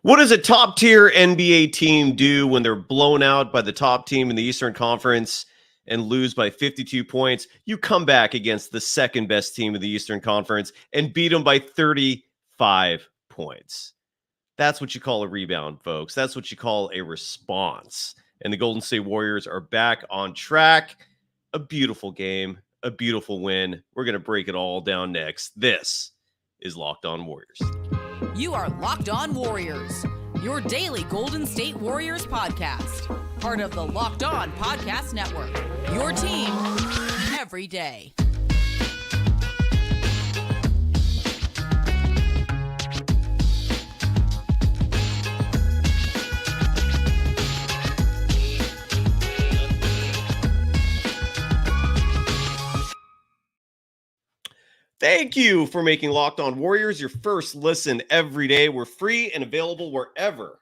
What does a top-tier NBA team do when they're blown out by the top team in the Eastern Conference and lose by 52 points? You come back against the second-best team in the Eastern Conference and beat them by 35 points. That's what you call a rebound, folks. That's what you call a response. And the Golden State Warriors are back on track. A beautiful game, a beautiful win. We're going to break it all down next. This is Locked On Warriors. You are Locked On Warriors, your daily Golden State Warriors podcast. Part of the Locked On Podcast Network, your team every day. Thank you for making Locked On Warriors your first listen every day. We're free and available wherever.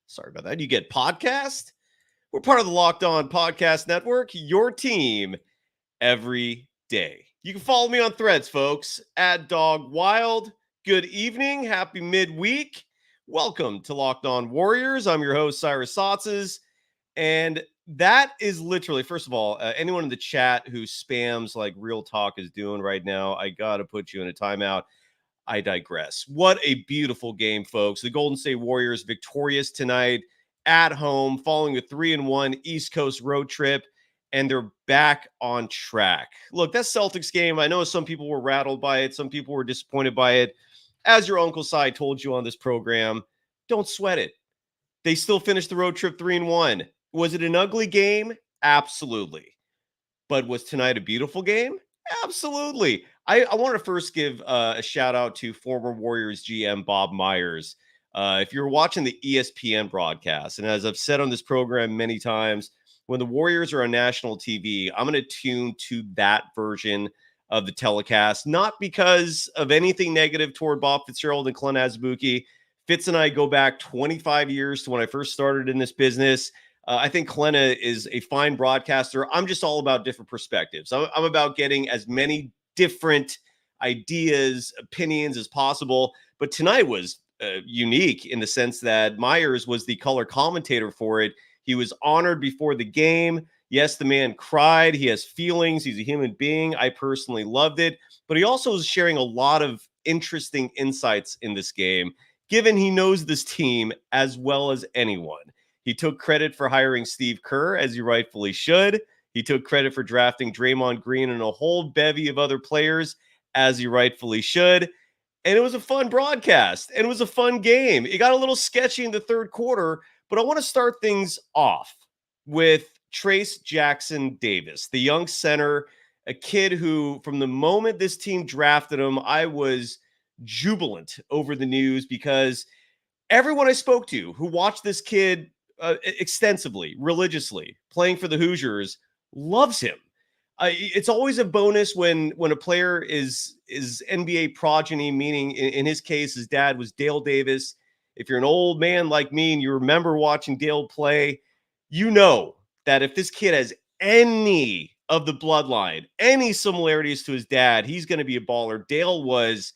Sorry about that. You get podcast. We're part of the Locked On Podcast Network, your team every day. You can follow me on Threads, folks, @DogWild. Good evening. Happy midweek. Welcome to Locked On Warriors. I'm your host, Cyrus Saatsaz. And that is literally, first of all, anyone in the chat who spams like Real Talk is doing right now, I got to put you in a timeout. I digress. What a beautiful game, folks. The Golden State Warriors victorious tonight at home following a 3-1 East Coast road trip, and they're back on track. Look, that Celtics game, I know some people were rattled by it. Some people were disappointed by it. As your Uncle Cy told you on this program, don't sweat it. They still finished the road trip 3-1. Was it an ugly game? Absolutely. But was tonight a beautiful game? Absolutely. I want to first give a shout out to former Warriors GM Bob Myers. If you're watching the ESPN broadcast, and as I've said on this program many times, when the Warriors are on national TV, I'm going to tune to that version of the telecast, not because of anything negative toward Bob Fitzgerald and Clint Azubuike. Fitz and I go back 25 years to when I first started in this business. I think Klena is a fine broadcaster. I'm just all about different perspectives. I'm about getting as many different ideas, opinions as possible. But tonight was unique in the sense that Myers was the color commentator for it. He was honored before the game. Yes, the man cried. He has feelings. He's a human being. I personally loved it. But he also was sharing a lot of interesting insights in this game, given he knows this team as well as anyone. He took credit for hiring Steve Kerr, as he rightfully should. He took credit for drafting Draymond Green and a whole bevy of other players, as he rightfully should. And it was a fun broadcast, and it was a fun game. It got a little sketchy in the third quarter, but I want to start things off with Trayce Jackson-Davis, the young center, a kid who, from the moment this team drafted him, I was jubilant over the news because everyone I spoke to who watched this kid extensively, religiously, playing for the Hoosiers, loves him. It's always a bonus when a player is NBA progeny, meaning in his case, his dad was Dale Davis. If you're an old man like me and you remember watching Dale play, you know that if this kid has any of the bloodline, any similarities to his dad, he's going to be a baller. Dale was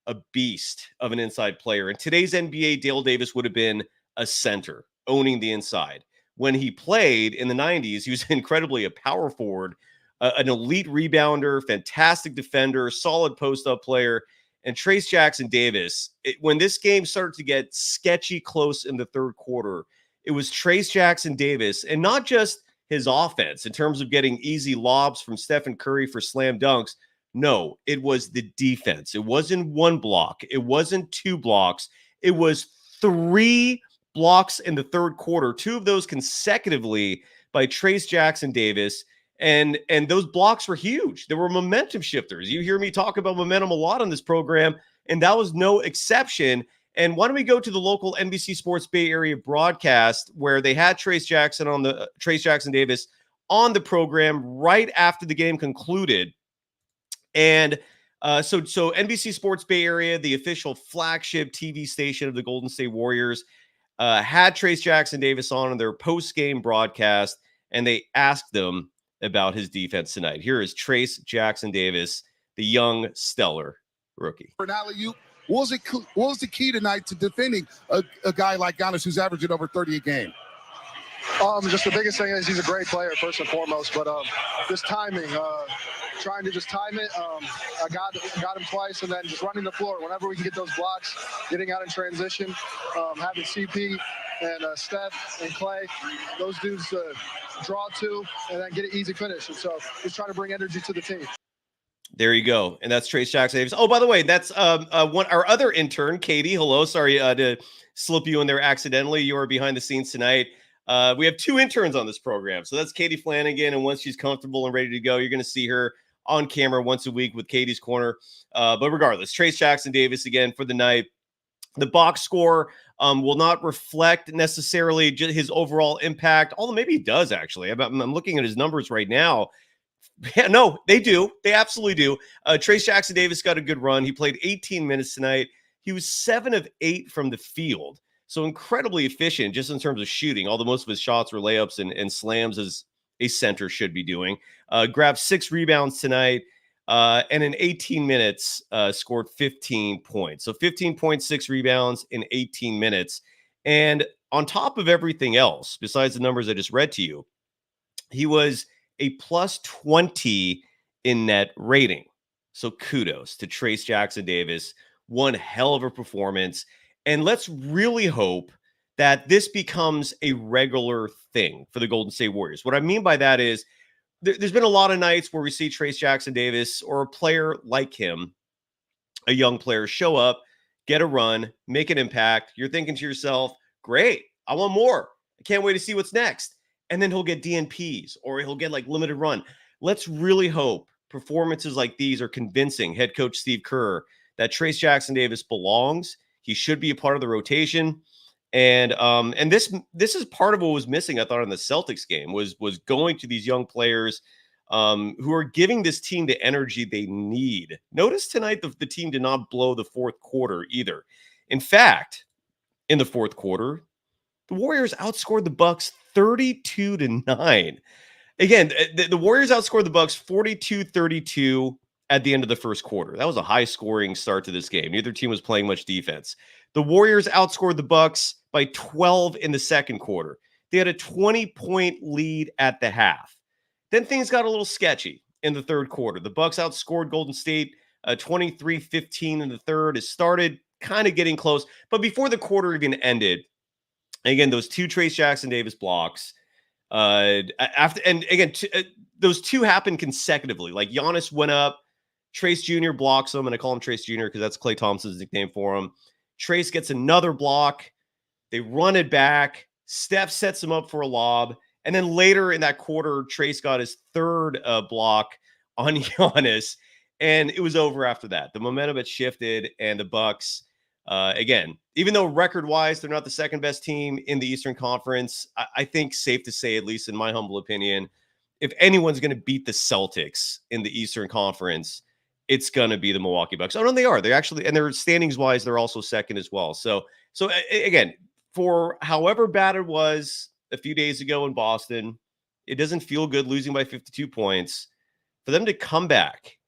a beast of an inside player. In today's NBA, Dale Davis would have been a center, owning the inside. When he played in the 90s, he was incredibly a power forward, an elite rebounder, fantastic defender, solid post-up player. And Trayce Jackson-Davis, when this game started to get sketchy close in the third quarter, it was Trayce Jackson-Davis, and not just his offense in terms of getting easy lobs from Stephen Curry for slam dunks. No, it was the defense. It wasn't one block. It wasn't two blocks. It was 3 blocks in the third quarter, 2 of those consecutively by Trayce Jackson-Davis. And those blocks were huge. They were momentum shifters. You hear me talk about momentum a lot on this program, and that was no exception. And why don't we go to the local NBC Sports Bay Area broadcast where they had Trayce Jackson-Davis on the program right after the game concluded. And so NBC Sports Bay Area, the official flagship TV station of the Golden State Warriors, had Trayce Jackson-Davis on their post-game broadcast, and they asked them about his defense tonight. Here is Trayce Jackson-Davis, the young, stellar rookie. For an alley-oop, What was the key tonight to defending a guy like Giannis who's averaging over 30 a game? Just the biggest thing is he's a great player, first and foremost, but just timing, trying to just time it. I got him twice, and then just running the floor. Whenever we can get those blocks, getting out in transition, having CP and Steph and Clay, those dudes draw to, and then get an easy finish. And so just trying to bring energy to the team. There you go. And that's Trayce Jackson-Davis. Oh, by the way, that's our other intern, Katie. Hello. Sorry to slip you in there accidentally. You are behind the scenes tonight. We have 2 interns on this program. So that's Katie Flanagan. And once she's comfortable and ready to go, you're going to see her on camera once a week with Katie's Corner. But regardless, Trayce Jackson-Davis again for the night. The box score will not reflect necessarily his overall impact, although maybe he does actually. I'm looking at his numbers right now. Yeah, no, they do. They absolutely do. Trayce Jackson-Davis got a good run. He played 18 minutes tonight. He was 7 of 8 from the field. So incredibly efficient just in terms of shooting, although most of his shots were layups and slams as a center should be doing. Grabbed 6 rebounds tonight and in 18 minutes scored 15 points. So 15.6 rebounds in 18 minutes. And on top of everything else, besides the numbers I just read to you, he was a plus 20 in net rating. So kudos to Trayce Jackson-Davis. One hell of a performance. And let's really hope that this becomes a regular thing for the Golden State Warriors. What I mean by that is there's been a lot of nights where we see Trayce Jackson-Davis or a player like him, a young player, show up, get a run, make an impact. You're thinking to yourself, great, I want more. I can't wait to see what's next. And then he'll get DNPs or he'll get like limited run. Let's really hope performances like these are convincing head coach Steve Kerr that Trayce Jackson-Davis belongs. He should be a part of the rotation. And this is part of what was missing, I thought, in the Celtics game was going to these young players who are giving this team the energy they need. Notice tonight the team did not blow the fourth quarter either. In fact, in the fourth quarter, the Warriors outscored the Bucks 32-9. Again, the Warriors outscored the Bucks 42-32 at the end of the first quarter. That was a high-scoring start to this game. Neither team was playing much defense. The Warriors outscored the Bucks by 12 in the second quarter. They had a 20-point lead at the half. Then things got a little sketchy in the third quarter. The Bucks outscored Golden State 23-15 in the third. It started kind of getting close. But before the quarter even ended, again, those 2 Trayce Jackson-Davis blocks, those 2 happened consecutively. Like Giannis went up, Trayce Jr. blocks him, and I call him Trayce Jr. because that's Klay Thompson's nickname for him. Trayce gets another block. They run it back. Steph sets him up for a lob. And then later in that quarter, Trayce got his third block on Giannis, and it was over after that. The momentum had shifted, and the Bucks, again, even though record-wise they're not the second best team in the Eastern Conference, I think safe to say, at least in my humble opinion, if anyone's going to beat the Celtics in the Eastern Conference, it's going to be the Milwaukee Bucks. Oh, no, they are. They're actually, and they're standings-wise, they're also second as well. So again, for however bad it was a few days ago in Boston, it doesn't feel good losing by 52 points. For them to come back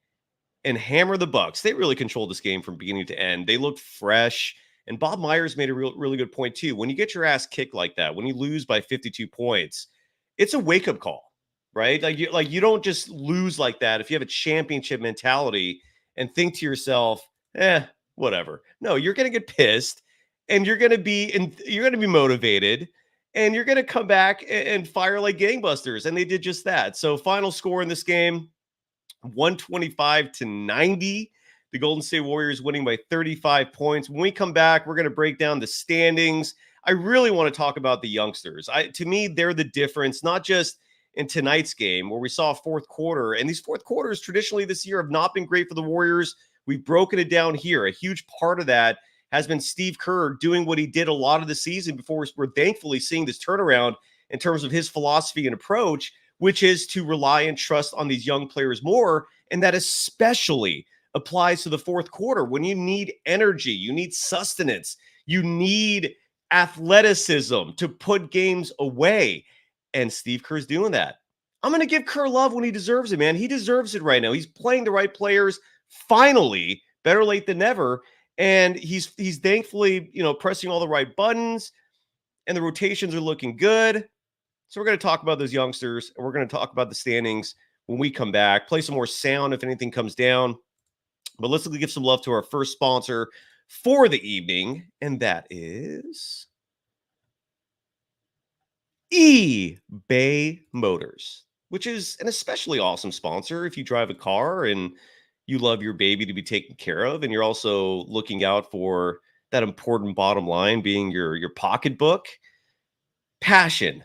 and hammer the Bucks, they really controlled this game from beginning to end. They looked fresh. And Bob Myers made a really good point, too. When you get your ass kicked like that, when you lose by 52 points, it's a wake-up call. Right? Like you don't just lose like that if you have a championship mentality and think to yourself, whatever. No, you're going to get pissed and you're going to be motivated and you're going to come back and fire like gangbusters. And they did just that. So final score in this game, 125-90. The Golden State Warriors winning by 35 points. When we come back, we're going to break down the standings. I really want to talk about the youngsters. To me, they're the difference, not just in tonight's game where we saw a fourth quarter. And these fourth quarters traditionally this year have not been great for the Warriors. We've broken it down here. A huge part of that has been Steve Kerr doing what he did a lot of the season before we're thankfully seeing this turnaround in terms of his philosophy and approach, which is to rely and trust on these young players more. And that especially applies to the fourth quarter when you need energy, you need sustenance, you need athleticism to put games away. And Steve Kerr's doing that. I'm going to give Kerr love when he deserves it, man. He deserves it right now. He's playing the right players. Finally, better late than never. And he's thankfully, pressing all the right buttons, and the rotations are looking good. So we're going to talk about those youngsters, and we're going to talk about the standings when we come back. Play some more sound if anything comes down. But let's give some love to our first sponsor for the evening, and that is eBay Motors, which is an especially awesome sponsor if you drive a car and you love your baby to be taken care of, and you're also looking out for that important bottom line being your pocketbook. Passion,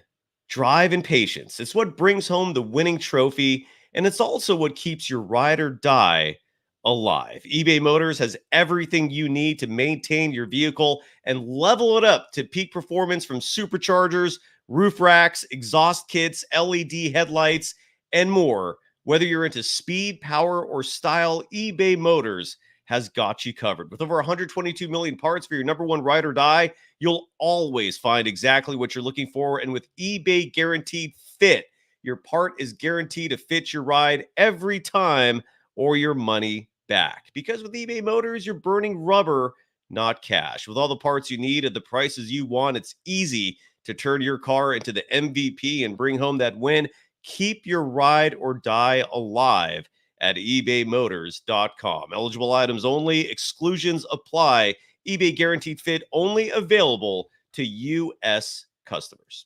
drive, and patience. It's what brings home the winning trophy, and it's also what keeps your ride or die alive. eBay Motors has everything you need to maintain your vehicle and level it up to peak performance, from superchargers, roof racks, exhaust kits, LED headlights, and more. Whether you're into speed, power, or style, eBay Motors has got you covered. With over 122 million parts for your number one ride or die, you'll always find exactly what you're looking for. And with eBay Guaranteed Fit, your part is guaranteed to fit your ride every time, or your money back. Because with eBay Motors, you're burning rubber, not cash. With all the parts you need at the prices you want, it's easy to turn your car into the MVP and bring home that win. Keep your ride or die alive at ebaymotors.com. Eligible items only. Exclusions apply. eBay Guaranteed Fit only available to U.S. customers.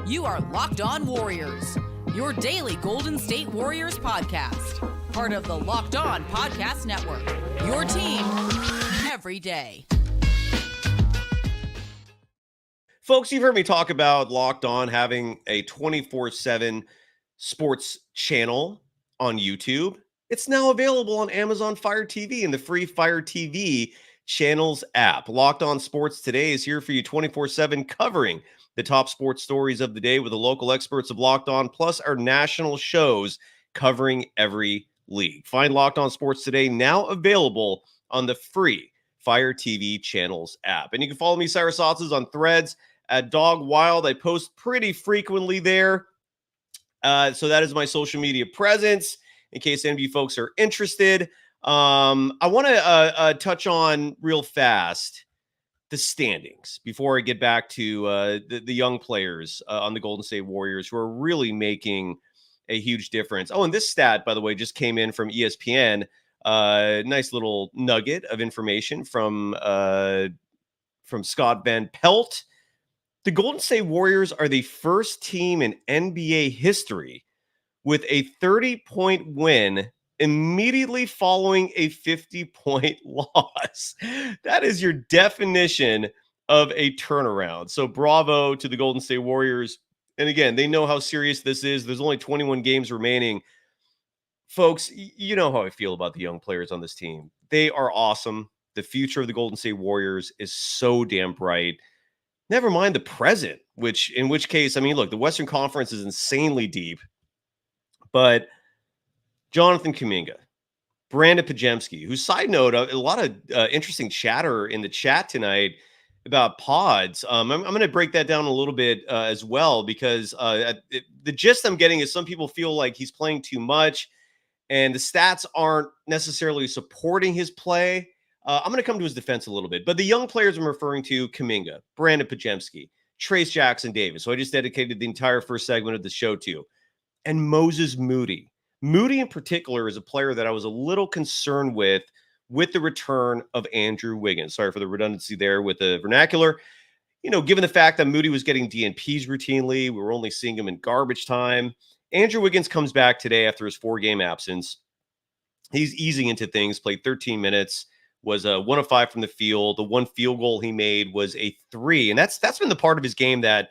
You are Locked On Warriors, your daily Golden State Warriors podcast. Part of the Locked On Podcast Network, your team every day. Folks, you've heard me talk about Locked On having a 24/7 sports channel on YouTube. It's now available on Amazon Fire TV and the free Fire TV channels app. Locked On Sports Today is here for you 24/7, covering the top sports stories of the day with the local experts of Locked On, plus our national shows covering every league. Find Locked On Sports Today now available on the free Fire TV channels app. And you can follow me, Cyrus Saatsaz, on Threads at Dog Wild. I post pretty frequently there. So that is my social media presence in case any of you folks are interested. I want to touch on real fast the standings before I get back to the young players on the Golden State Warriors who are really making a huge difference. Oh, and this stat, by the way, just came in from ESPN. Nice little nugget of information from Scott Van Pelt. The Golden State Warriors are the first team in NBA history with a 30-point win immediately following a 50-point loss. That is your definition of a turnaround. So bravo to the Golden State Warriors. And again, they know how serious this is. There's only 21 games remaining. Folks, you know how I feel about the young players on this team. They are awesome. The future of the Golden State Warriors is so damn bright. Never mind the present, in which case, I mean, look, the Western Conference is insanely deep, but Jonathan Kuminga, Brandon Pajemski, whose, side note, a lot of interesting chatter in the chat tonight about pods. I'm going to break that down a little bit as well, because the gist I'm getting is some people feel like he's playing too much and the stats aren't necessarily supporting his play. I'm going to come to his defense a little bit, but the young players I'm referring to: Kuminga, Brandon Pajemski, Trace Jackson Davis, so I just dedicated the entire first segment of the show to, and Moses Moody. Moody in particular is a player that I was a little concerned with the return of Andrew Wiggins. Sorry for the redundancy there with the vernacular. You know, given the fact that Moody was getting DNPs routinely, we were only seeing him in garbage time. Andrew Wiggins comes back today after his 4-game absence. He's easing into things, played 13 minutes, was 1 of 5 from the field. The one field goal he made was a 3. And that's been the part of his game that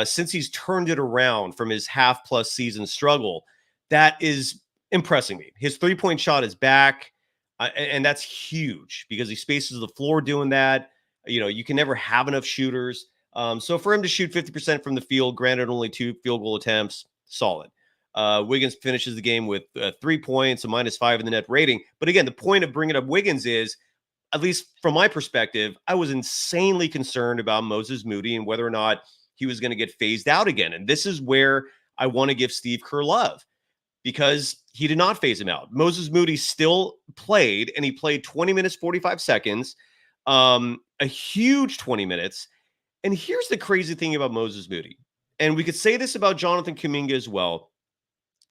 since he's turned it around from his half-plus season struggle, that is impressing me. His 3-point shot is back, and that's huge because he spaces the floor doing that. You know, you can never have enough shooters. So for him to shoot 50% from the field, granted only 2 field goal attempts, solid. Wiggins finishes the game with 3 points, a -5 in the net rating. But again, the point of bringing up Wiggins is, at least from my perspective, I was insanely concerned about Moses Moody and whether or not he was going to get phased out again. And this is where I want to give Steve Kerr love. because he did not phase him out. Moses Moody still played, and he played 20 minutes, 45 seconds, a huge 20 minutes. And here's the crazy thing about Moses Moody. And we could say this about Jonathan Kuminga as well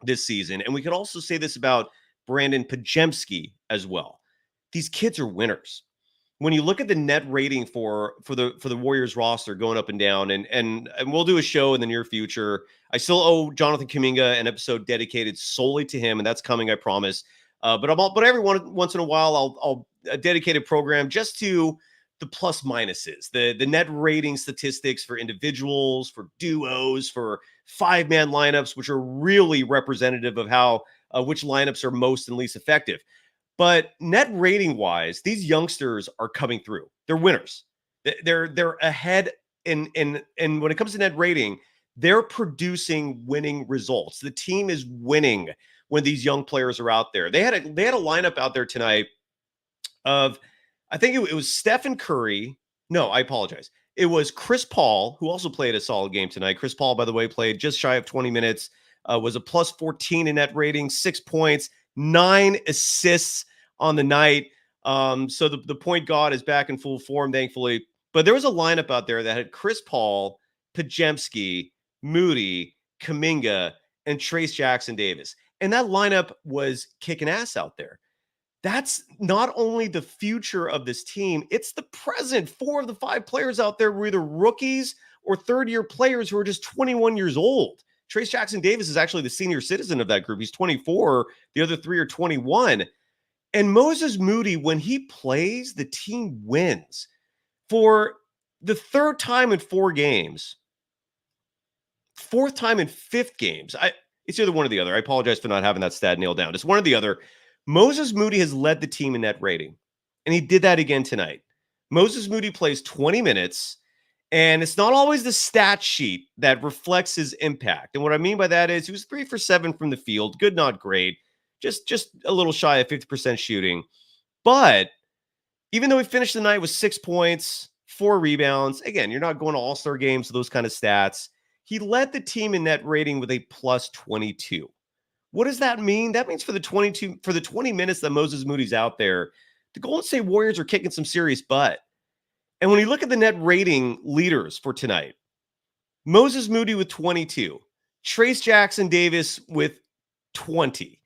this season. And we could also say this about Brandon Podziemski as well. These kids are winners. When you look at the net rating for the Warriors roster going up and down, and we'll do a show in the near future. I still owe Jonathan Kuminga an episode dedicated solely to him, and that's coming, I promise. But every once in a while, I'll a dedicated program just to the plus minuses, the net rating statistics for individuals, for duos, for 5-man lineups, which are really representative of how which lineups are most and least effective. But net rating wise, these youngsters are coming through. They're winners. They're ahead in when it comes to net rating, they're producing winning results. The team is winning when these young players are out there. They had a lineup out there tonight of, I think it was Stephen Curry. No, I apologize. It was Chris Paul, who also played a solid game tonight. Chris Paul, by the way, played just shy of 20 minutes, was a plus 14 in net rating, 6 points, 9 assists on the night. So the point guard is back in full form, thankfully. But there was a lineup out there that had Chris Paul, Podziemski, Moody, Kuminga, and Trayce Jackson-Davis. And that lineup was kicking ass out there. That's not only the future of this team, it's the present. 4 of the 5 players out there were either rookies or third-year players who are just 21 years old. Trayce Jackson-Davis is actually the senior citizen of that group. He's 24. The other 3 are 21. And Moses Moody, when he plays, the team wins. For the 3rd time in 4 games, 4th time in 5th games, it's either one or the other. I apologize for not having that stat nailed down. It's one or the other. Moses Moody has led the team in net rating, and he did that again tonight. Moses Moody plays 20 minutes, and it's not always the stat sheet that reflects his impact. And what I mean by that is he was 3 for 7 from the field. Good, not great. Just a little shy of 50% shooting. But even though he finished the night with 6 points, 4 rebounds, again, you're not going to all-star games with those kind of stats. He led the team in net rating with a plus 22. What does that mean? That means for the 20 minutes that Moses Moody's out there, the Golden State Warriors are kicking some serious butt. And when you look at the net rating leaders for tonight, Moses Moody with 22, Trayce Jackson-Davis with 20,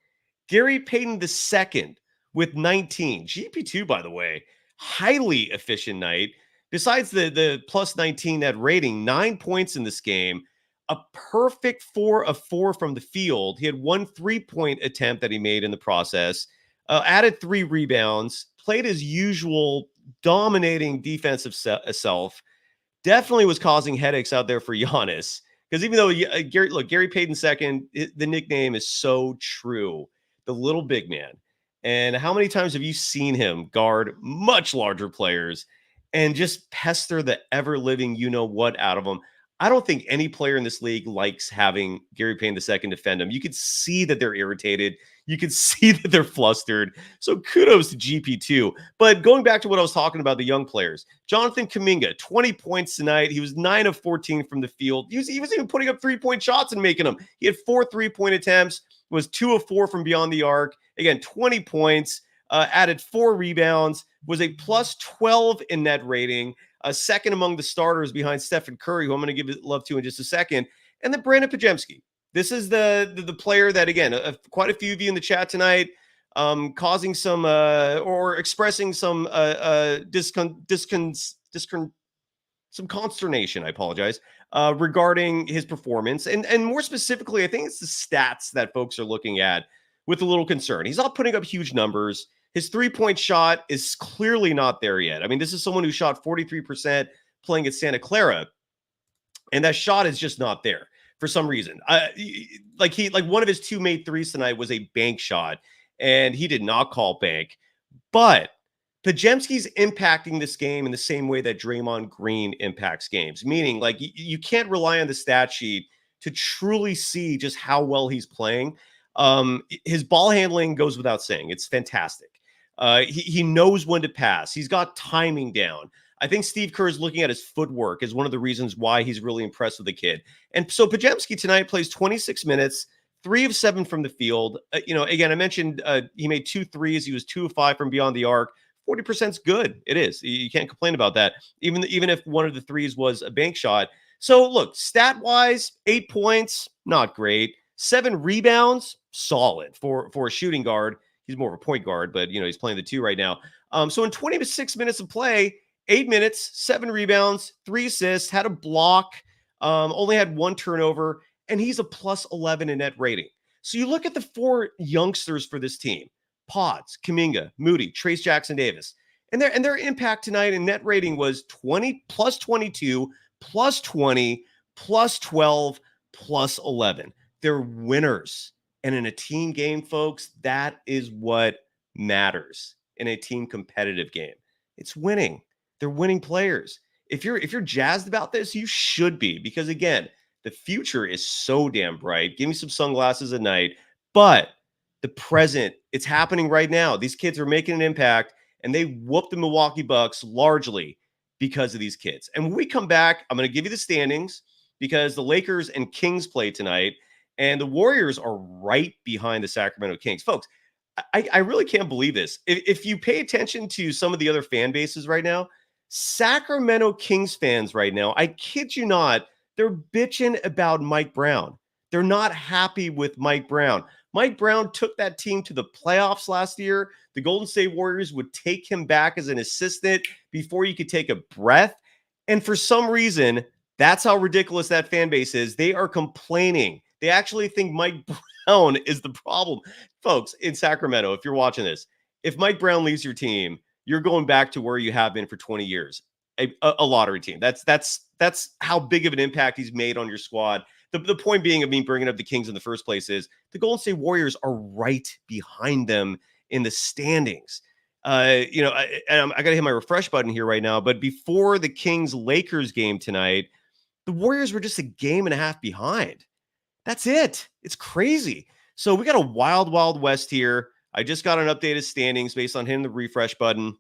Gary Payton II with 19. GP2, by the way, highly efficient night. Besides the plus 19 net rating, 9 points in this game, a perfect 4 of 4 from the field. He had 1 3-point attempt that he made in the process, added 3 rebounds, played his usual dominating defensive self. Definitely was causing headaches out there for Giannis, because even though Gary Payton II, the nickname is so true. The little big man. And how many times have you seen him guard much larger players and just pester the ever-living you-know-what out of them? I don't think any player in this league likes having Gary Payton II defend him. You could see that they're irritated. You could see that they're flustered. So kudos to GP2. But going back to what I was talking about, the young players, Jonathan Kuminga, 20 points tonight. He was 9 of 14 from the field. He was even putting up 3-point shots and making them. He had 4 3-point attempts, was 2 of 4 from beyond the arc. Again, 20 points, added 4 rebounds, was a plus 12 in net rating, second among the starters behind Stephen Curry, who I'm going to give love to in just a second. And then Brandon Podziemski. This is the player that, again, quite a few of you in the chat tonight, causing some or expressing some some consternation, I apologize, regarding his performance. And more specifically, I think it's the stats that folks are looking at with a little concern. He's not putting up huge numbers. His 3-point shot is clearly not there yet. I mean, this is someone who shot 43% playing at Santa Clara, and that shot is just not there for some reason. Like one of his 2 made threes tonight was a bank shot, and he did not call bank. But Podziemski's impacting this game in the same way that Draymond Green impacts games, meaning like you can't rely on the stat sheet to truly see just how well he's playing. His ball handling goes without saying. It's fantastic. He knows when to pass. He's got timing down. I think Steve Kerr is looking at his footwork as one of the reasons why he's really impressed with the kid. And so Podziemski tonight plays 26 minutes, 3 of 7 from the field. Again, I mentioned he made 2 threes. He was 2 of 5 from beyond the arc. 40% is good. It is. You can't complain about that, even if one of the threes was a bank shot. So look, stat-wise, 8 points, not great. 7 rebounds, solid for a shooting guard. He's more of a point guard, but he's playing the 2 right now. So in 26 minutes of play, 8 minutes, 7 rebounds, 3 assists, had a block, only had 1 turnover, and he's a plus 11 in net rating. So you look at the 4 youngsters for this team: Pods, Kuminga, Moody, Trace Jackson-Davis, and their impact tonight in net rating was 20, plus 22, plus 20, plus 12, plus 11. They're winners. And in a team game, folks, that is what matters in a team competitive game. It's winning. They're winning players. If you're jazzed about this, you should be, because again, the future is so damn bright. Give me some sunglasses at night. But the present, it's happening right now. These kids are making an impact, and they whooped the Milwaukee Bucks largely because of these kids. And when we come back, I'm going to give you the standings, because the Lakers and Kings play tonight, and the Warriors are right behind the Sacramento Kings. Folks, I really can't believe this. If you pay attention to some of the other fan bases right now, Sacramento Kings fans right now, I kid you not, they're bitching about Mike Brown. They're not happy with Mike Brown. Mike Brown took that team to the playoffs last year. The Golden State Warriors would take him back as an assistant before you could take a breath. And for some reason, that's how ridiculous that fan base is. They are complaining. They actually think Mike Brown is the problem. Folks, in Sacramento, if you're watching this, if Mike Brown leaves your team, you're going back to where you have been for 20 years, a lottery team. That's how big of an impact he's made on your squad. The point being of me bringing up the Kings in the first place is the Golden State Warriors are right behind them in the standings. I got to hit my refresh button here right now, but before the Kings-Lakers game tonight, the Warriors were just a game and a half behind. That's it. It's crazy. So we got a wild, wild west here. I just got an updated standings based on hitting the refresh button.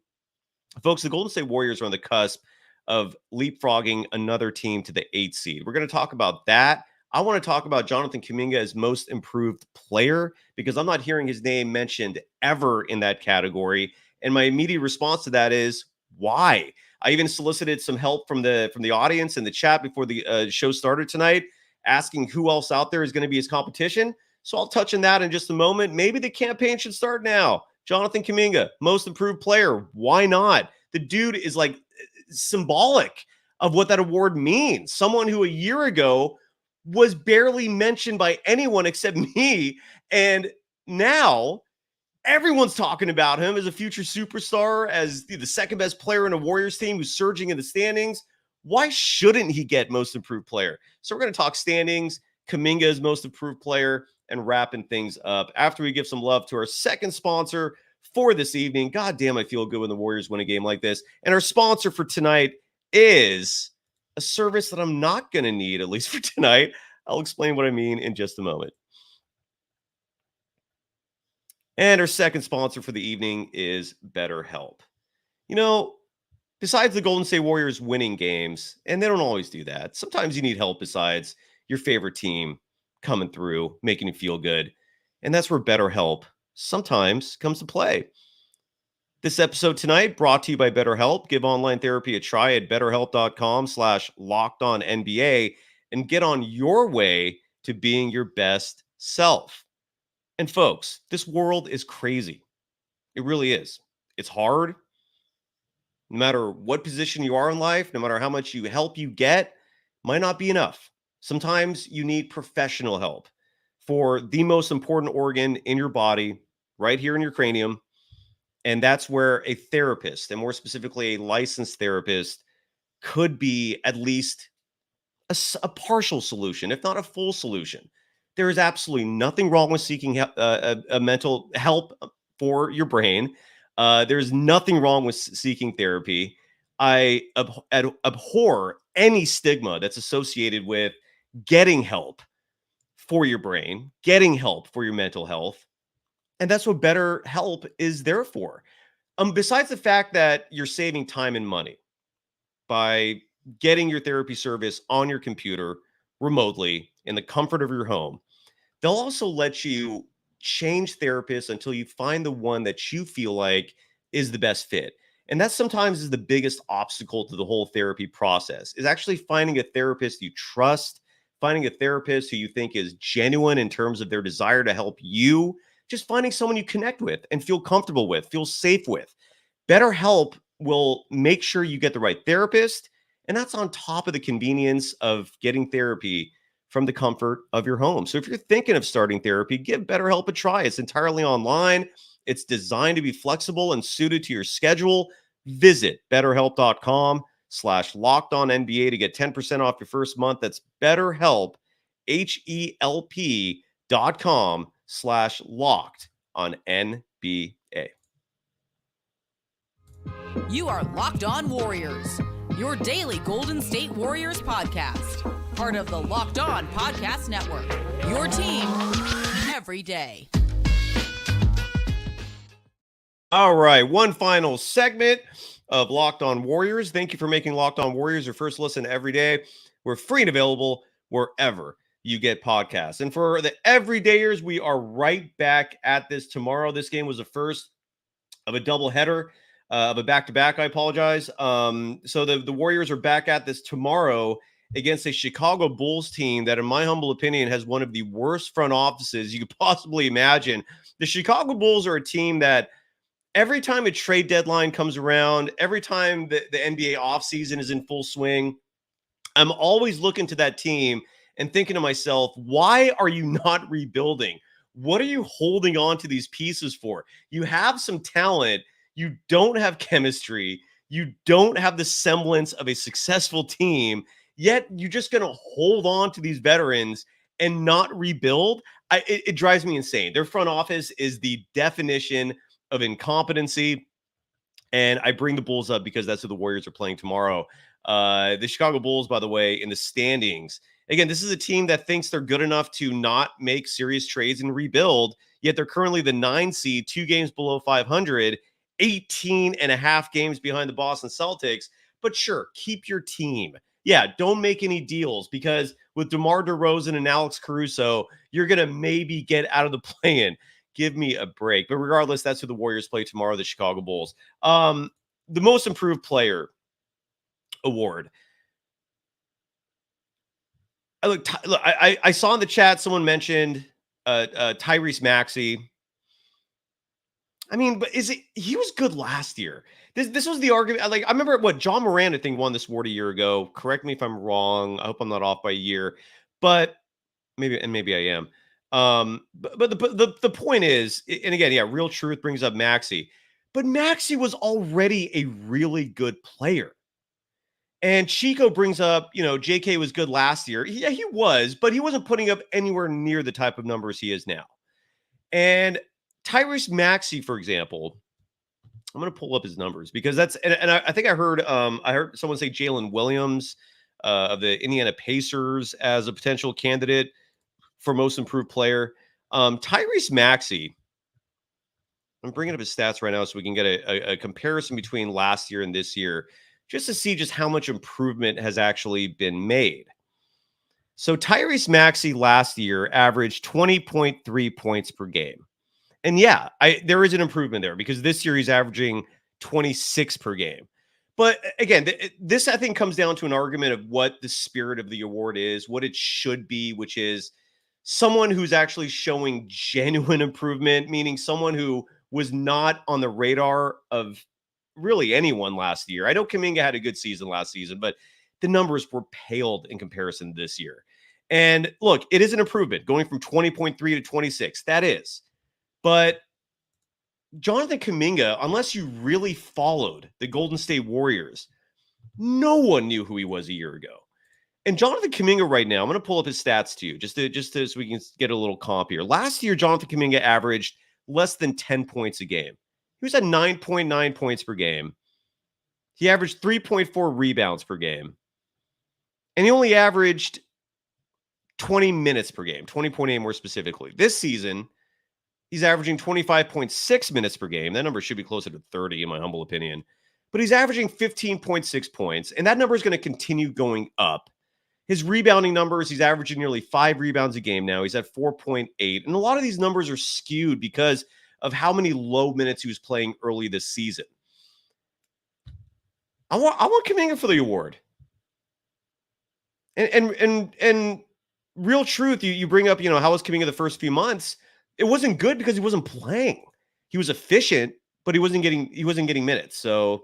Folks, the Golden State Warriors are on the cusp of leapfrogging another team to the 8th seed. We're going to talk about that. I want to talk about Jonathan Kuminga as most improved player, because I'm not hearing his name mentioned ever in that category. And my immediate response to that is, why? I even solicited some help from the audience in the chat before the show started tonight, asking who else out there is going to be his competition. So I'll touch on that in just a moment. Maybe the campaign should start now. Jonathan Kuminga, most improved player. Why not? The dude is like symbolic of what that award means. Someone who a year ago was barely mentioned by anyone except me. And now everyone's talking about him as a future superstar, as the second best player in a Warriors team who's surging in the standings. Why shouldn't he get most improved player? So we're going to talk standings, Kuminga's most improved player, and wrapping things up after we give some love to our second sponsor for this evening. God damn, I feel good when the Warriors win a game like this. And our sponsor for tonight is a service that I'm not going to need, at least for tonight. I'll explain what I mean in just a moment. And our second sponsor for the evening is BetterHelp. Besides the Golden State Warriors winning games, and they don't always do that, sometimes you need help besides your favorite team coming through, making you feel good. And that's where BetterHelp sometimes comes to play. This episode tonight brought to you by BetterHelp. Give online therapy a try at betterhelp.com/lockedonnba and get on your way to being your best self. And folks, this world is crazy. It really is. It's hard. No matter what position you are in life, no matter how much help you get, might not be enough. Sometimes you need professional help for the most important organ in your body, right here in your cranium. And that's where a therapist, and more specifically a licensed therapist, could be at least a partial solution, if not a full solution. There is absolutely nothing wrong with seeking a mental help for your brain. There's nothing wrong with seeking therapy. I abhor any stigma that's associated with getting help for your brain, getting help for your mental health. And that's what BetterHelp is there for. Besides the fact that you're saving time and money by getting your therapy service on your computer remotely in the comfort of your home, They'll also let you change therapists until you find the one that you feel like is the best fit. And that sometimes is the biggest obstacle to the whole therapy process, is actually finding a therapist you trust, finding a therapist who you think is genuine in terms of their desire to help you, just finding someone you connect with and feel comfortable with, feel safe with. BetterHelp will make sure you get the right therapist, and that's on top of the convenience of getting therapy from the comfort of your home. So if you're thinking of starting therapy, give BetterHelp a try. It's entirely online. It's designed to be flexible and suited to your schedule. Visit BetterHelp.com/LockedOnNBA to get 10% off your first month. That's BetterHelp, HELP.com/LockedOnNBA. You are Locked On Warriors, your daily Golden State Warriors podcast. Part of the Locked On Podcast Network, your team every day. All right, one final segment of Locked On Warriors. Thank you for making Locked On Warriors your first listen every day. We're free and available wherever you get podcasts. And for the everydayers, we are right back at this tomorrow. This game was the first of a doubleheader, of a back-to-back, I apologize. So the Warriors are back at this tomorrow against a Chicago Bulls team that, in my humble opinion, has one of the worst front offices you could possibly imagine. The Chicago Bulls are a team that every time a trade deadline comes around, every time the NBA offseason is in full swing, I'm always looking to that team and thinking to myself, why are you not rebuilding? What are you holding on to these pieces for? You have some talent. You don't have chemistry. You don't have the semblance of a successful team, yet you're just going to hold on to these veterans and not rebuild. It drives me insane. Their front office is the definition of incompetency. And I bring the Bulls up because that's who the Warriors are playing tomorrow. The Chicago Bulls, by the way, in the standings. Again, this is a team that thinks they're good enough to not make serious trades and rebuild, yet they're currently the 9 seed, 2 games below 500, 18 and a half games behind the Boston Celtics. But sure, keep your team. Yeah, don't make any deals, because with DeMar DeRozan and Alex Caruso, you're going to maybe get out of the play-in. Give me a break. But regardless, that's who the Warriors play tomorrow, the Chicago Bulls. The Most Improved Player award. I saw in the chat someone mentioned Tyrese Maxey. I mean, but he was good last year. This was the argument. Like, I remember what John Moran, I think, won this award a year ago. Correct me if I'm wrong. I hope I'm not off by a year, but maybe I am. But the point is, and again, yeah, Real Truth brings up Maxey, but Maxey was already a really good player. And Chico brings up, JK was good last year. Yeah, he was, but he wasn't putting up anywhere near the type of numbers he is now. And Tyrese Maxey, for example, I'm going to pull up his numbers because that's, and I think I heard someone say Jalen Williams of the Indiana Pacers as a potential candidate for Most Improved Player. Tyrese Maxey, I'm bringing up his stats right now so we can get a comparison between last year and this year, just to see just how much improvement has actually been made. So Tyrese Maxey last year averaged 20.3 points per game. And yeah, there is an improvement there because this year he's averaging 26 per game. But again, this I think comes down to an argument of what the spirit of the award is, what it should be, which is someone who's actually showing genuine improvement, meaning someone who was not on the radar of really anyone last year. I know Kuminga had a good season last season, but the numbers were paled in comparison to this year. And look, it is an improvement going from 20.3 to 26. That is. But Jonathan Kuminga, unless you really followed the Golden State Warriors, no one knew who he was a year ago. And Jonathan Kuminga right now, I'm going to pull up his stats to you just to so we can get a little comp here. Last year, Jonathan Kuminga averaged less than 10 points a game. He was at 9.9 points per game. He averaged 3.4 rebounds per game. And he only averaged 20 minutes per game, 20.8 more specifically. This season, he's averaging 25.6 minutes per game. That number should be closer to 30 in my humble opinion. But he's averaging 15.6 points, and that number is going to continue going up. His rebounding numbers, he's averaging nearly 5 rebounds a game now. He's at 4.8. And a lot of these numbers are skewed because of how many low minutes he was playing early this season. I want Kuminga for the award. And real truth, you bring up, how was Kuminga the first few months? It wasn't good because he wasn't playing. He was efficient, but he wasn't getting minutes. So,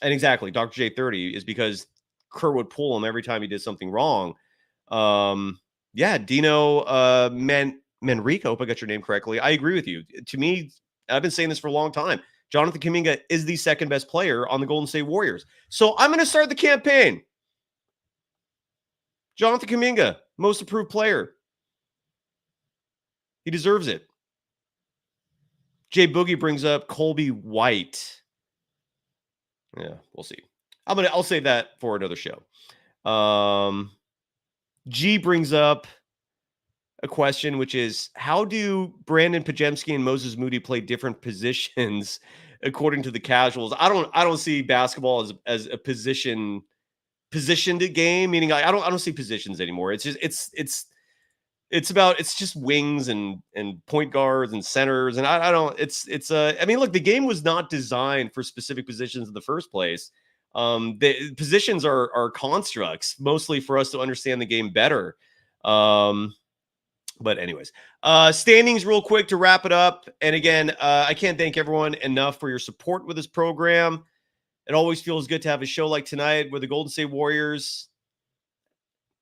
and exactly, Dr. J30 is because Kerr would pull him every time he did something wrong. Dino Manrico, hope I got your name correctly. I agree with you. To me, I've been saying this for a long time. Jonathan Kuminga is the second best player on the Golden State Warriors. So I'm going to start the campaign. Jonathan Kuminga, most improved player. He deserves it. Jay Boogie brings up Colby White. Yeah, we'll see. I'll save that for another show. G brings up a question, which is, how do Brandon Pajemski and Moses Moody play different positions according to the casuals? I don't see basketball as a positioned game, meaning I don't see positions anymore. It's just it's just wings and point guards and centers, and I mean, look, the game was not designed for specific positions in the first place. The positions are constructs mostly for us to understand the game better. But anyways, standings real quick to wrap it up. And again, I can't thank everyone enough for your support with this program. It always feels good to have a show like tonight where the Golden State Warriors,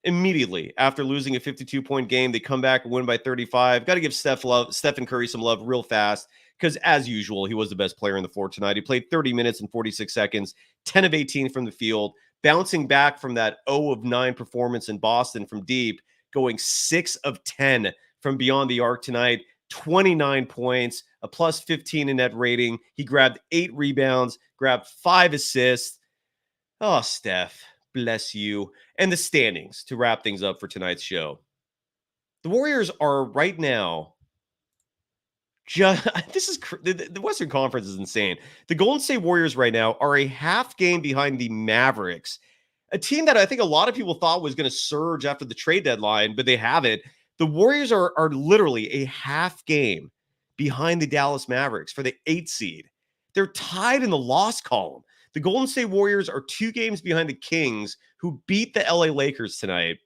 immediately after losing a 52-point game, they come back and win by 35. Got to give Stephen Curry some love real fast because, as usual, he was the best player on the floor tonight. He played 30 minutes and 46 seconds, 10 of 18 from the field, bouncing back from that 0 of 9 performance in Boston from deep, going 6 of 10 from beyond the arc tonight, 29 points, a plus 15 in net rating. He grabbed 8 rebounds, grabbed 5 assists. Oh, Steph, bless you. And the standings to wrap things up for tonight's show. The Warriors are right now the Western Conference is insane. The Golden State Warriors right now are a half game behind the Mavericks, a team that I think a lot of people thought was going to surge after the trade deadline, but they haven't. The Warriors are literally a half game behind the Dallas Mavericks for the 8th seed. They're tied in the loss column. The Golden State Warriors are 2 games behind the Kings, who beat the LA Lakers tonight.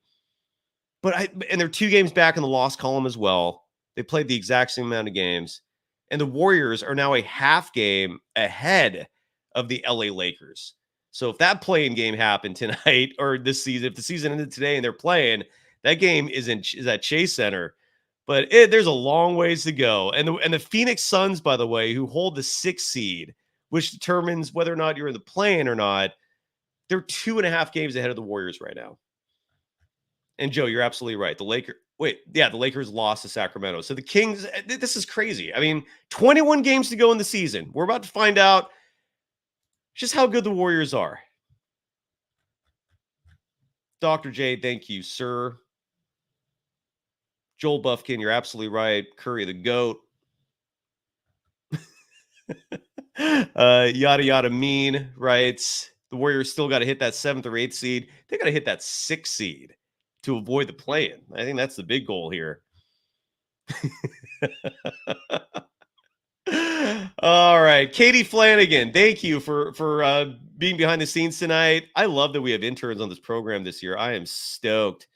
And they're 2 games back in the loss column as well. They played the exact same amount of games. And the Warriors are now a half game ahead of the LA Lakers. So if that playing game happened tonight or this season, if the season ended today and they're playing, that game is at Chase Center. But there's a long ways to go. And the Phoenix Suns, by the way, who hold the 6th seed, which determines whether or not you're in the play-in or not, they're 2.5 games ahead of the Warriors right now. And Joe, you're absolutely right. The Lakers lost to Sacramento. So the Kings, this is crazy. I mean, 21 games to go in the season. We're about to find out just how good the Warriors are. Dr. J, thank you, sir. Joel Buffkin, you're absolutely right. Curry the GOAT. Yada yada mean writes, the Warriors still got to hit that 7th or 8th seed. They got to hit that 6th seed to avoid the play-in. I think that's the big goal here. All right, Katie Flanagan, thank you for being behind the scenes tonight. I love that we have interns on this program this year. I am stoked.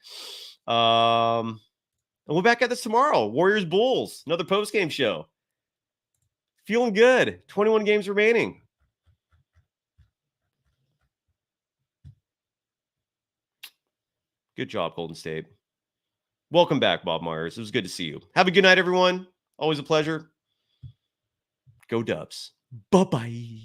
And we'll back at this tomorrow. Warriors Bulls, another post-game show. Feeling good. 21 games remaining. Good job, Golden State. Welcome back, Bob Myers. It was good to see you. Have a good night, everyone. Always a pleasure. Go Dubs. Bye-bye.